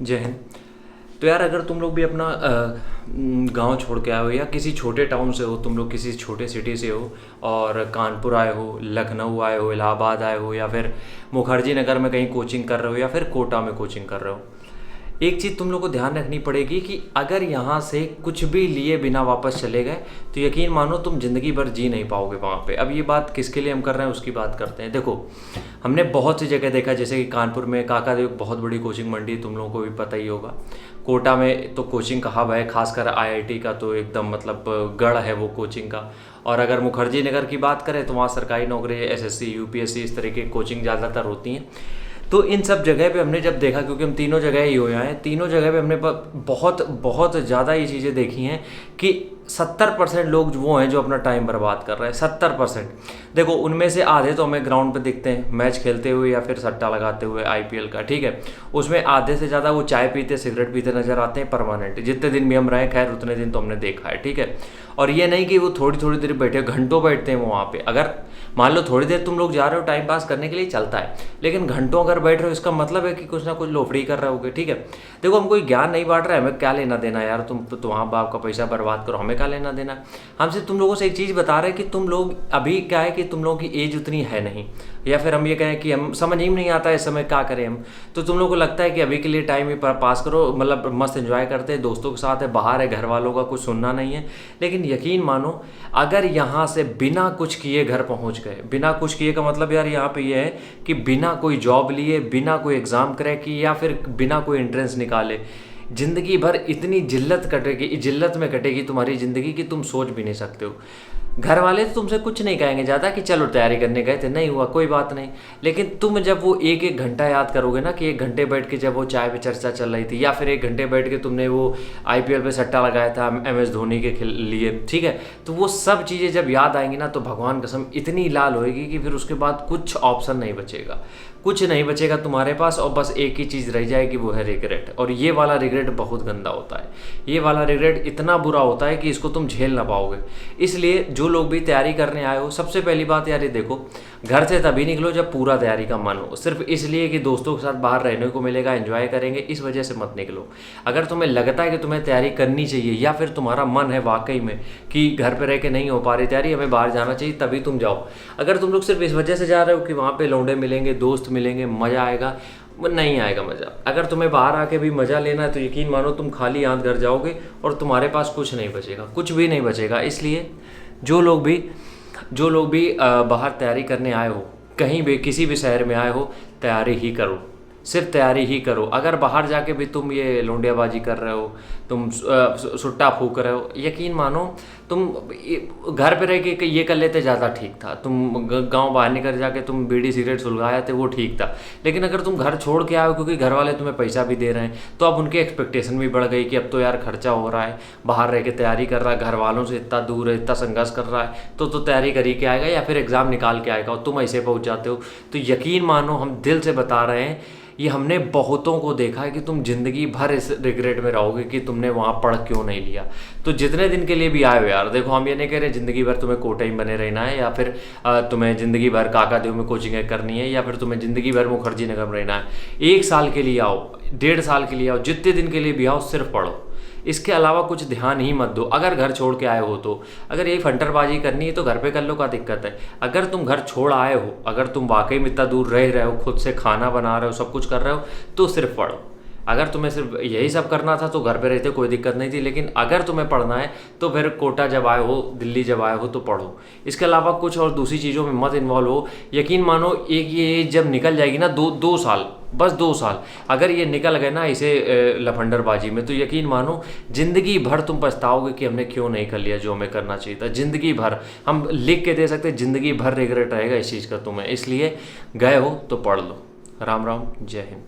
जय हिंद। तो यार अगर तुम लोग भी अपना गांव छोड़ के आए हो या किसी छोटे टाउन से हो, तुम लोग किसी छोटे सिटी से हो और कानपुर आए हो, लखनऊ आए हो, इलाहाबाद आए हो या फिर मुखर्जी नगर में कहीं कोचिंग कर रहे हो या फिर कोटा में कोचिंग कर रहे हो, एक चीज़ तुम लोग को ध्यान रखनी पड़ेगी कि अगर यहाँ से कुछ भी लिए बिना वापस चले गए तो यकीन मानो तुम ज़िंदगी भर जी नहीं पाओगे वहाँ पे। अब ये बात किसके लिए हम कर रहे हैं उसकी बात करते हैं। देखो, हमने बहुत सी जगह देखा, जैसे कि कानपुर में काकादेव बहुत बड़ी कोचिंग मंडी, तुम लोगों को भी पता ही होगा। कोटा में तो कोचिंग का हब है, खासकर आईआईटी का तो एकदम मतलब गढ़ है वो कोचिंग का। और अगर मुखर्जी नगर की बात करें तो वहाँ सरकारी नौकरी, एसएससी, यूपीएससी, इस तरह की कोचिंग ज़्यादातर होती हैं। तो इन सब जगह पे हमने जब देखा, क्योंकि हम तीनों जगह ही हुए हैं, तीनों जगह पे हमने बहुत बहुत ज़्यादा ये चीज़ें देखी हैं कि 70% लोग वो हैं जो अपना टाइम बर्बाद कर रहे हैं। 70%। देखो, उनमें से आधे तो हमें ग्राउंड पे दिखते हैं मैच खेलते हुए या फिर सट्टा लगाते हुए आईपीएल का, ठीक है। उसमें आधे से ज़्यादा वो चाय पीते, सिगरेट पीते नज़र आते हैं परमानेंट। जितने दिन भी हम रहे, खैर उतने दिन तो हमने देखा है, ठीक है। और ये नहीं कि वो थोड़ी थोड़ी देर बैठे, घंटों बैठते हैं वो वहाँ पे। अगर मान लो थोड़ी देर तुम लोग जा रहे हो टाइम पास करने के लिए, चलता है, लेकिन घंटों अगर बैठ रहे हो इसका मतलब है कि कुछ ना कुछ लोफड़ी कर रहे होगे, ठीक है। देखो, हम कोई ज्ञान नहीं बांट रहे हैं, हमें क्या लेना देना यार, तुम तो वहाँ बाप का पैसा बर्बाद करो, हमें क्या लेना देना। हम सिर्फ तुम लोगों से एक चीज़ बता रहे हैं कि तुम लोग अभी क्या है कि तुम लोगों की एज उतनी है नहीं, या फिर हम ये कहें कि हम समझ ही नहीं आता है इस समय क्या करें हम। तो तुम लोगों को लगता है कि अभी के लिए टाइम ही पास करो, मतलब मस्त एंजॉय करते हैं, दोस्तों के साथ है, बाहर है, घर वालों का कुछ सुनना नहीं है। लेकिन यकीन मानो, अगर यहाँ से बिना कुछ किए घर पहुँच गए, बिना कुछ किए का मतलब यार यहाँ पे ये है कि बिना कोई जॉब लिए, बिना कोई एग्ज़ाम क्रैक किए या फिर बिना कोई एंट्रेंस निकाले, ज़िंदगी भर इतनी जिल्लत कटेगी, जिल्लत में कटेगी तुम्हारी ज़िंदगी की तुम सोच भी नहीं सकते हो। घर वाले तो तुमसे कुछ नहीं कहेंगे ज़्यादा कि चलो तैयारी करने गए थे, नहीं हुआ कोई बात नहीं। लेकिन तुम जब वो एक एक घंटा याद करोगे ना, कि 1 घंटे बैठ के जब वो चाय पे चर्चा चल रही थी, या फिर 1 घंटे बैठ के तुमने वो आईपीएल पे सट्टा लगाया था एमएस धोनी के लिए, ठीक है, तो वो सब चीज़ें जब याद आएंगी ना तो भगवान कसम इतनी लाल होएगी कि फिर उसके बाद कुछ ऑप्शन नहीं बचेगा, कुछ नहीं बचेगा तुम्हारे पास, और बस एक ही चीज़ रह जाएगी, वो है रिग्रेट। और ये वाला रिग्रेट बहुत गंदा होता है, ये वाला रिग्रेट इतना बुरा होता है कि इसको तुम झेल ना पाओगे। इसलिए जो लोग भी तैयारी करने आए हो, सबसे पहली बात यार ये देखो, घर से तभी निकलो जब पूरा तैयारी का मन हो। सिर्फ इसलिए कि दोस्तों के साथ बाहर रहने को मिलेगा, एंजॉय करेंगे, इस वजह से मत निकलो। अगर तुम्हें लगता है कि तुम्हें तैयारी करनी चाहिए, या फिर तुम्हारा मन है वाकई में कि घर पे रह के नहीं हो पा रही तैयारी, हमें बाहर जाना चाहिए, तभी तुम जाओ। अगर तुम लोग सिर्फ इस वजह से जा रहे हो कि वहाँ पे लौंडे मिलेंगे, दोस्त मिलेंगे, मज़ा आएगा, वो नहीं आएगा मज़ा। अगर तुम्हें बाहर आके भी मज़ा लेना है तो यकीन मानो तुम खाली हाथ घर जाओगे और तुम्हारे पास कुछ नहीं बचेगा, कुछ भी नहीं बचेगा। इसलिए जो लोग भी बाहर तैयारी करने आए हो, कहीं भी किसी भी शहर में आए हो, तैयारी ही करो, सिर्फ तैयारी ही करो। अगर बाहर जाके भी तुम ये लोंडियाबाजी कर रहे हो, तुम सुट्टा फूक रहे हो, यकीन मानो तुम घर पे रह के ये कर लेते ज़्यादा ठीक था। तुम गांव बाहर निकल जाके तुम बीड़ी सिगरेट सुलगाए थे, वो ठीक था। लेकिन अगर तुम घर छोड़ के आओ, क्योंकि घर वाले तुम्हें पैसा भी दे रहे हैं, तो अब उनकी एक्सपेक्टेशन भी बढ़ गई कि अब तो यार खर्चा हो रहा है, बाहर रह के तैयारी कर रहा है, घर वालों से इतना दूर है, इतना संघर्ष कर रहा है, तो तैयारी कर ही के आएगा या फिर एग्ज़ाम निकाल के आएगा, और तुम ऐसे पहुँच जाते हो। तो यकीन मानो, हम दिल से बता रहे हैं, ये हमने बहुतों को देखा है कि तुम ज़िंदगी भर इस रिग्रेट में रहोगे कि तुमने वहाँ पढ़ क्यों नहीं लिया। तो जितने दिन के लिए भी आए हो यार, देखो हम ये नहीं कह रहे ज़िंदगी भर तुम्हें कोटा ही बने रहना है, या फिर तुम्हें ज़िंदगी भर काकादेव में कोचिंग करनी है, या फिर तुम्हें ज़िंदगी भर मुखर्जी नगर में रहना है। 1 साल के लिए आओ, 1.5 साल के लिए आओ, जितने दिन के लिए भी आओ, सिर्फ पढ़ो, इसके अलावा कुछ ध्यान ही मत दो। अगर घर छोड़ के आए हो तो, अगर यही फंटरबाजी करनी है तो घर पे कर लो, क्या दिक्कत है। अगर तुम घर छोड़ आए हो, अगर तुम वाकई में इतना दूर रह रहे हो, खुद से खाना बना रहे हो, सब कुछ कर रहे हो, तो सिर्फ पढ़ो। अगर तुम्हें सिर्फ यही सब करना था तो घर पे रहते कोई दिक्कत नहीं थी, लेकिन अगर तुम्हें पढ़ना है तो फिर कोटा जब आए हो, दिल्ली जब आए हो तो पढ़ो। इसके अलावा कुछ और दूसरी चीज़ों में मत इन्वॉल्व हो। यकीन मानो, एक ये जब निकल जाएगी ना, 2 साल, बस 2 साल अगर ये निकल गए ना इसे लफंडरबाजी में, तो यकीन मानो ज़िंदगी भर तुम पछताओगे कि हमने क्यों नहीं कर लिया जो हमें करना चाहिए था। ज़िंदगी भर हम लिख के दे सकते, ज़िंदगी भर रिग्रेट रहेगा इस चीज़ का तुम्हें। इसलिए गए हो तो पढ़ लो। राम राम, जय हिंद।